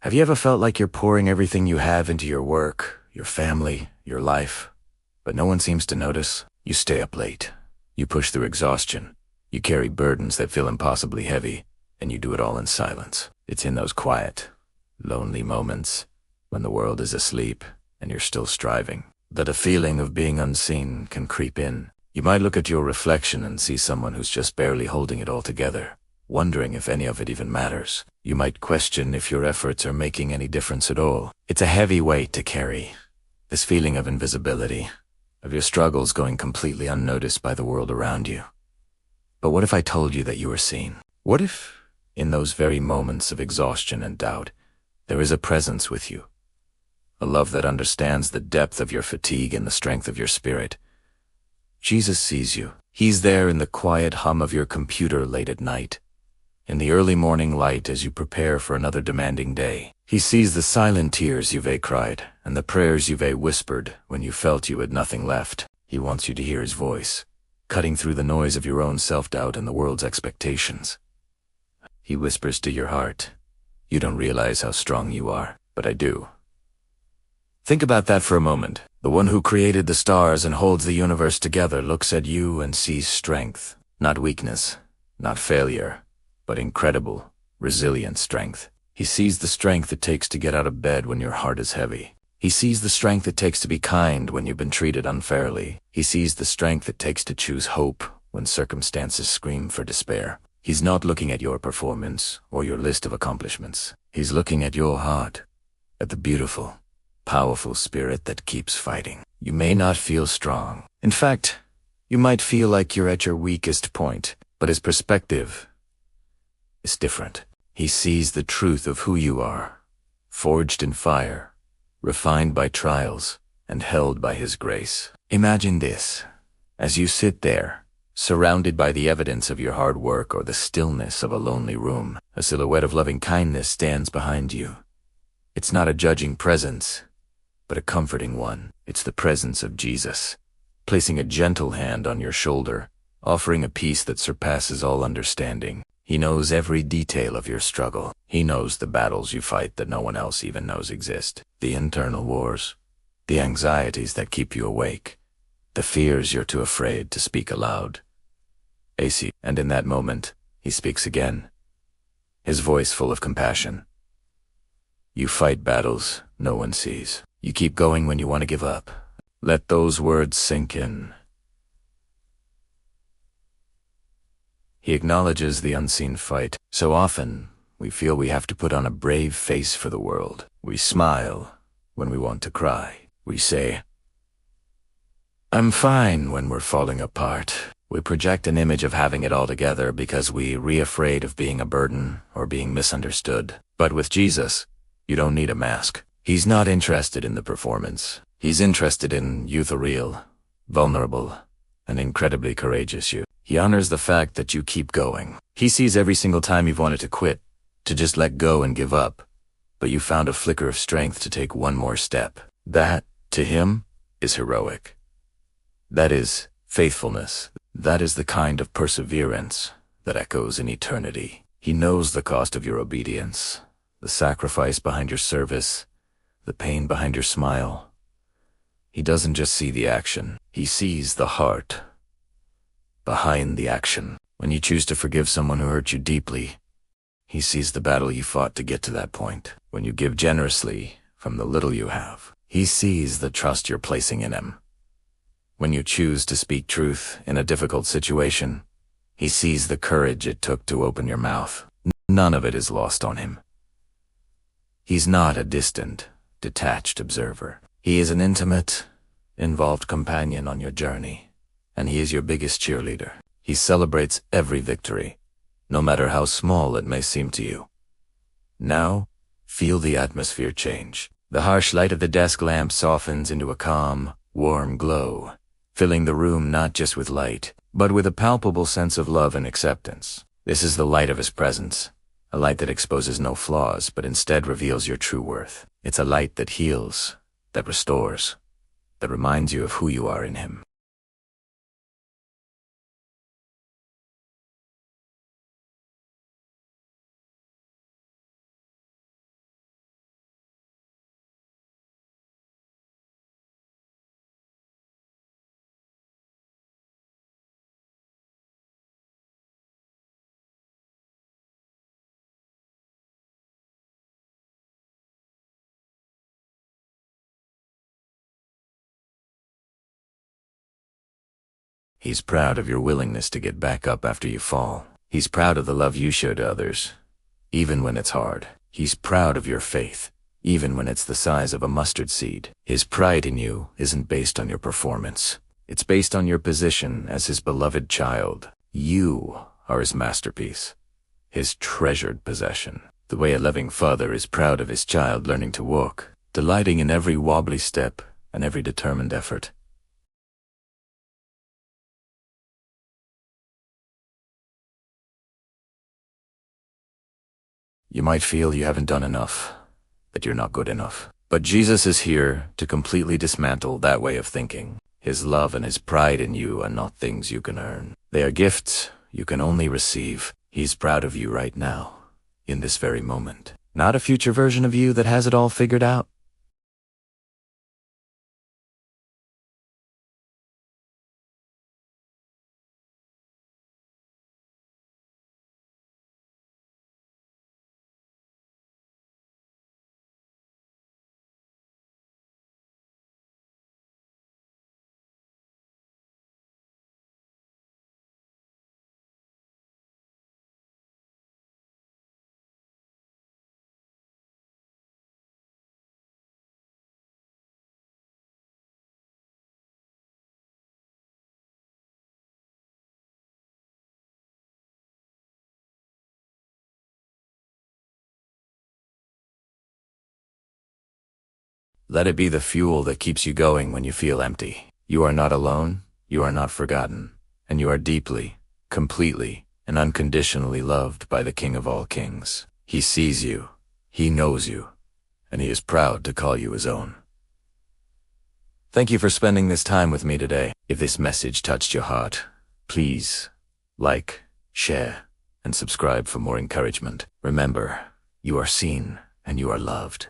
Have you ever felt like you're pouring everything you have into your work, your family, your life, but no one seems to notice? You stay up late. You push through exhaustion. You carry burdens that feel impossibly heavy, and you do it all in silence. It's in those quiet, lonely moments when the world is asleep and you're still striving that a feeling of being unseen can creep in. You might look at your reflection and see someone who's just barely holding it all together, wondering if any of it even matters. You might question if your efforts are making any difference at all. It's a heavy weight to carry, this feeling of invisibility, of your struggles going completely unnoticed by the world around you. But what if I told you that you were seen? What if, in those very moments of exhaustion and doubt, there is a presence with you? A love that understands the depth of your fatigue and the strength of your spirit. Jesus sees you. He's there in the quiet hum of your computer late at night, in the early morning light as you prepare for another demanding day. He sees the silent tears you've cried and the prayers you've whispered when you felt you had nothing left. He wants you to hear his voice, cutting through the noise of your own self-doubt and the world's expectations. He whispers to your heart, "You don't realize how strong you are, but I do." Think about that for a moment. The one who created the stars and holds the universe together looks at you and sees strength, not weakness, not failure, but incredible, resilient strength. He sees the strength it takes to get out of bed when your heart is heavy. He sees the strength it takes to be kind when you've been treated unfairly. He sees the strength it takes to choose hope when circumstances scream for despair. He's not looking at your performance or your list of accomplishments. He's looking at your heart, at the beautiful, powerful spirit that keeps fighting. You may not feel strong. In fact, you might feel like you're at your weakest point, but his perspective is different. He sees the truth of who you are, forged in fire, refined by trials, and held by his grace. Imagine this, as you sit there, surrounded by the evidence of your hard work or the stillness of a lonely room, a silhouette of loving kindness stands behind you. It's not a judging presence, but a comforting one. It's the presence of Jesus, placing a gentle hand on your shoulder, offering a peace that surpasses all understanding. He knows every detail of your struggle. He knows the battles you fight that no one else even knows exist. The internal wars, the anxieties that keep you awake, the fears you're too afraid to speak aloud. AC, and in that moment, he speaks again, his voice full of compassion. You fight battles no one sees. You keep going when you want to give up. Let those words sink in. He acknowledges the unseen fight. So often, we feel we have to put on a brave face for the world. We smile when we want to cry. We say, "I'm fine," when we're falling apart. We project an image of having it all together because we're afraid of being a burden or being misunderstood. But with Jesus, you don't need a mask. He's not interested in the performance. He's interested in you, the real, vulnerable, and incredibly courageous you. He honors the fact that you keep going. He sees every single time you've wanted to quit, to just let go and give up, but you found a flicker of strength to take one more step. That, to him, is heroic. That is faithfulness. That is the kind of perseverance that echoes in eternity. He knows the cost of your obedience, the sacrifice behind your service, the pain behind your smile. He doesn't just see the action. He sees the heart behind the action. When you choose to forgive someone who hurt you deeply, he sees the battle you fought to get to that point. When you give generously from the little you have, he sees the trust you're placing in him. When you choose to speak truth in a difficult situation, he sees the courage it took to open your mouth. None of it is lost on him. He's not a distant, detached observer. He is an intimate, involved companion on your journey, and he is your biggest cheerleader. He celebrates every victory, no matter how small it may seem to you. Now, feel the atmosphere change. The harsh light of the desk lamp softens into a calm, warm glow, filling the room not just with light, but with a palpable sense of love and acceptance. This is the light of his presence, a light that exposes no flaws, but instead reveals your true worth. It's a light that heals, that restores, that reminds you of who you are in him. He's proud of your willingness to get back up after you fall. He's proud of the love you show to others, even when it's hard. He's proud of your faith, even when it's the size of a mustard seed. His pride in you isn't based on your performance. It's based on your position as his beloved child. You are his masterpiece, his treasured possession. The way a loving father is proud of his child learning to walk, delighting in every wobbly step and every determined effort. You might feel you haven't done enough, that you're not good enough. But Jesus is here to completely dismantle that way of thinking. His love and his pride in you are not things you can earn. They are gifts you can only receive. He's proud of you right now, in this very moment. Not a future version of you that has it all figured out. Let it be the fuel that keeps you going when you feel empty. You are not alone, you are not forgotten, and you are deeply, completely, and unconditionally loved by the King of all kings. He sees you, he knows you, and he is proud to call you his own. Thank you for spending this time with me today. If this message touched your heart, please like, share, and subscribe for more encouragement. Remember, you are seen and you are loved.